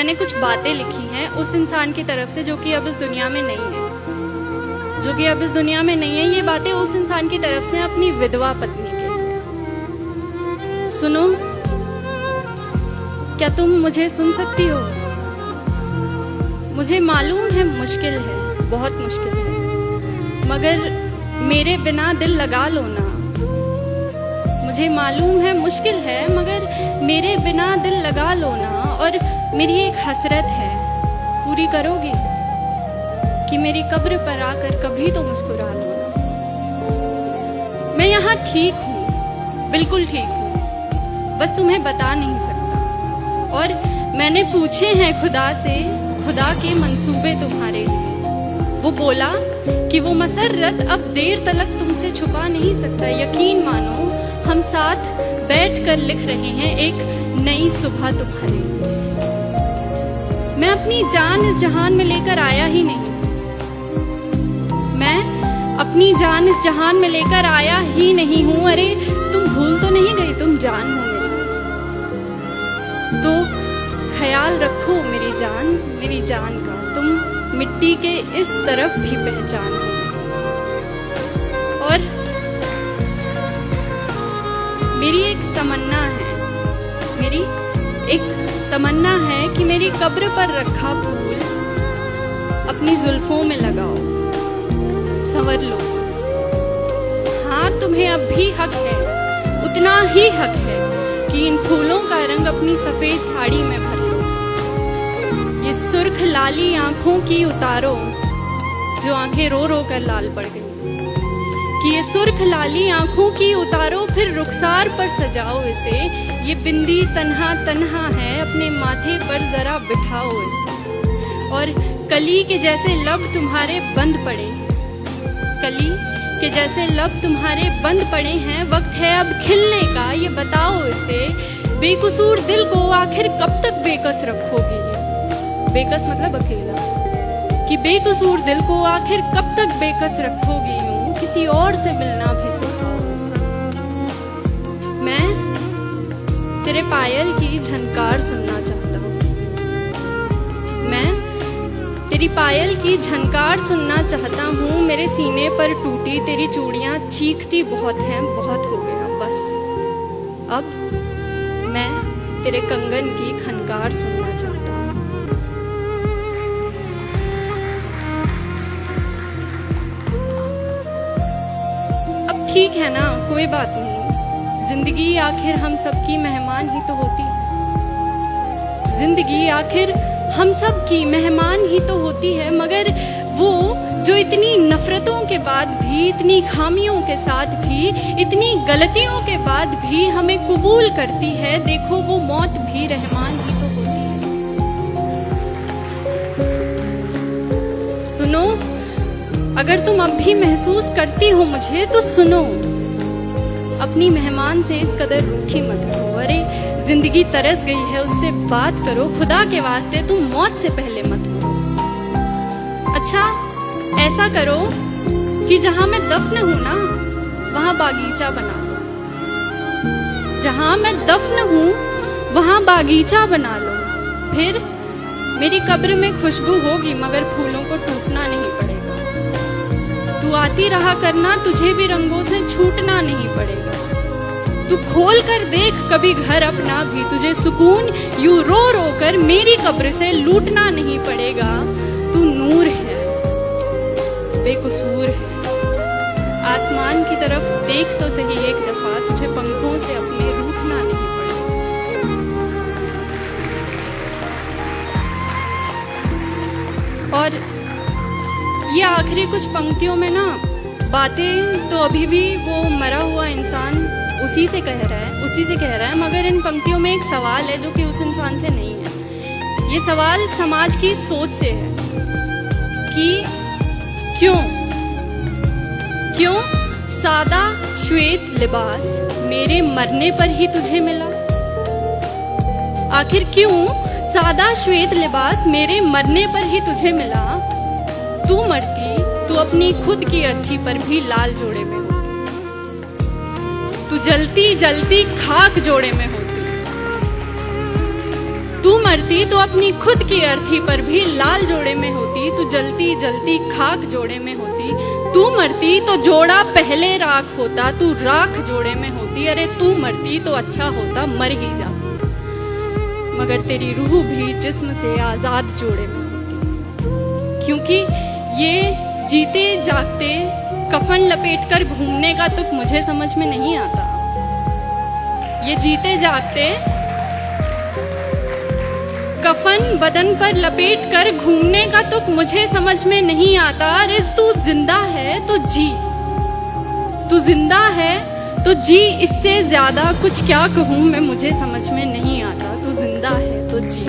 मैंने कुछ बातें लिखी हैं उस इंसान की तरफ से जो कि अब इस दुनिया में नहीं है, ये बातें उस इंसान की तरफ से अपनी विधवा पत्नी के लिए। सुनो, क्या तुम मुझे सुन सकती हो? मुझे मालूम है मुश्किल है, बहुत मुश्किल है, मगर मेरे बिना दिल लगा लो ना। मुझे मालूम है मुश्किल है, मगर मेरे बिना दिल लगा लो ना। और मेरी एक हसरत है, पूरी करोगे कि मेरी कब्र पर आकर कभी तो मुस्कुरा लो ना। मैं यहाँ ठीक हूँ, बिल्कुल ठीक हूँ, बस तुम्हें बता नहीं सकता। और मैंने पूछे हैं खुदा से, खुदा के मंसूबे तुम्हारे लिए। वो बोला कि वो मसर्रत अब देर तलक तुमसे छुपा नहीं सकता। यकीन मानो, हम साथ बैठकर लिख रहे हैं एक नई सुबह तुम्हारे लिए। मैं अपनी जान इस जहान में लेकर आया ही नहीं, मैं अपनी जान इस जहान में लेकर आया ही नहीं हूं। अरे तुम भूल तो नहीं गई, तुम जान हो मेरी। तो ख्याल रखो मेरी जान का, तुम मिट्टी के इस तरफ भी पहचान हो। और मेरी एक तमन्ना है कि मेरी कब्र पर रखा फूल अपनी जुल्फों में लगाओ, संवर लो। हाँ, तुम्हें अब भी हक है, उतना ही हक है कि इन फूलों का रंग अपनी सफेद साड़ी में भर लो। ये सुर्ख लाली आंखों की उतारो जो आंखें रो रो कर लाल पड़ गई, कि ये सुर्ख लाली आंखों की उतारो, फिर रुखसार पर सजाओ इसे। ये बिंदी तन्हा तन्हा है, अपने माथे पर जरा बिठाओ इसे। और कली के जैसे लब तुम्हारे बंद पड़े, कली के जैसे लब तुम्हारे बंद पड़े हैं, वक्त है अब खिलने का, ये बताओ इसे। बेकसूर दिल को आखिर कब तक बेकस रखोगी? बेकस मतलब अकेला, कि बेकसूर दिल को आखिर कब तक बेकस रखोगी? यूं किसी और से मिलना भी सिखाओ इसे। मैं तेरे पायल की झनकार सुनना चाहता हूँ, मैं तेरी पायल की झनकार सुनना चाहता हूँ। मेरे सीने पर टूटी तेरी चूड़ियाँ चीखती बहुत हैं, बहुत हो गया बस। अब मैं तेरे कंगन की खनकार सुनना चाहता हूँ। अब ठीक है ना, कोई बात नहीं, जिंदगी आखिर हम सबकी मेहमान ही तो होती है। जिंदगी आखिर हम सब की मेहमान ही तो होती है, मगर वो जो इतनी नफरतों के बाद भी, इतनी खामियों के साथ भी, इतनी गलतियों के बाद भी हमें कबूल करती है, देखो वो मौत भी रहमान ही तो होती है। सुनो, अगर तुम अब भी महसूस करती हो मुझे तो सुनो, अपनी मेहमान से इस कदर रूठी मत रहो। अरे जिंदगी तरस गई है, उससे बात करो, खुदा के वास्ते तुम मौत से पहले मत मरो। अच्छा ऐसा करो कि जहां मैं दफन हूं ना, वहां बागीचा बना लो। जहां मैं दफन हूं वहां बागीचा बना लो। फिर मेरी कब्र में खुशबू होगी, मगर फूलों को टूटना नहीं पड़ेगा। तू आती रहा करना, तुझे भी रंगों से छूटना नहीं पड़ेगा। तू खोल कर देख कभी घर अपना भी, तुझे सुकून यूं रो रो कर मेरी कब्र से लूटना नहीं पड़ेगा। तू नूर है, बेकसूर है, आसमान की तरफ देख तो सही एक दफा, तुझे पंखों से अपने रूठना नहीं पड़ेगा। और ये आखिरी कुछ पंक्तियों में ना बातें तो अभी भी वो मरा हुआ इंसान उसी से कह रहा है, मगर इन पंक्तियों में एक सवाल है जो कि उस इंसान से नहीं है। ये सवाल समाज की सोच से है कि क्यों सादा श्वेत लिबास मेरे मरने पर ही तुझे मिला? आखिर क्यों सादा श्वेत लिबास मेरे मरने पर ही तुझे मिला? तू मरती तो अपनी खुद की अर्थी पर भी लाल जोड़े में होती, तू जलती जलती खाक जोड़े में होती। तू मरती तो अपनी खुद की अर्थी पर भी लाल जोड़े में होती, तू जलती जलती खाक जोड़े में होती। तू मरती तो जोड़ा पहले राख होता, तू राख जोड़े में होती। अरे तू मरती तो अच्छा होता, मर ही जाती, मगर तेरी रूह भी जिस्म से आजाद जोड़े में होती। क्योंकि ये जीते जागते कफन लपेटकर घूमने का तुक मुझे समझ में नहीं आता। ये जीते जागते कफन बदन पर लपेट कर घूमने का तुक मुझे समझ में नहीं आता। अरे तू जिंदा है तो जी, तू जिंदा है तो जी, इससे ज्यादा कुछ क्या कहूँ मैं, मुझे समझ में नहीं आता। तू जिंदा है तो जी।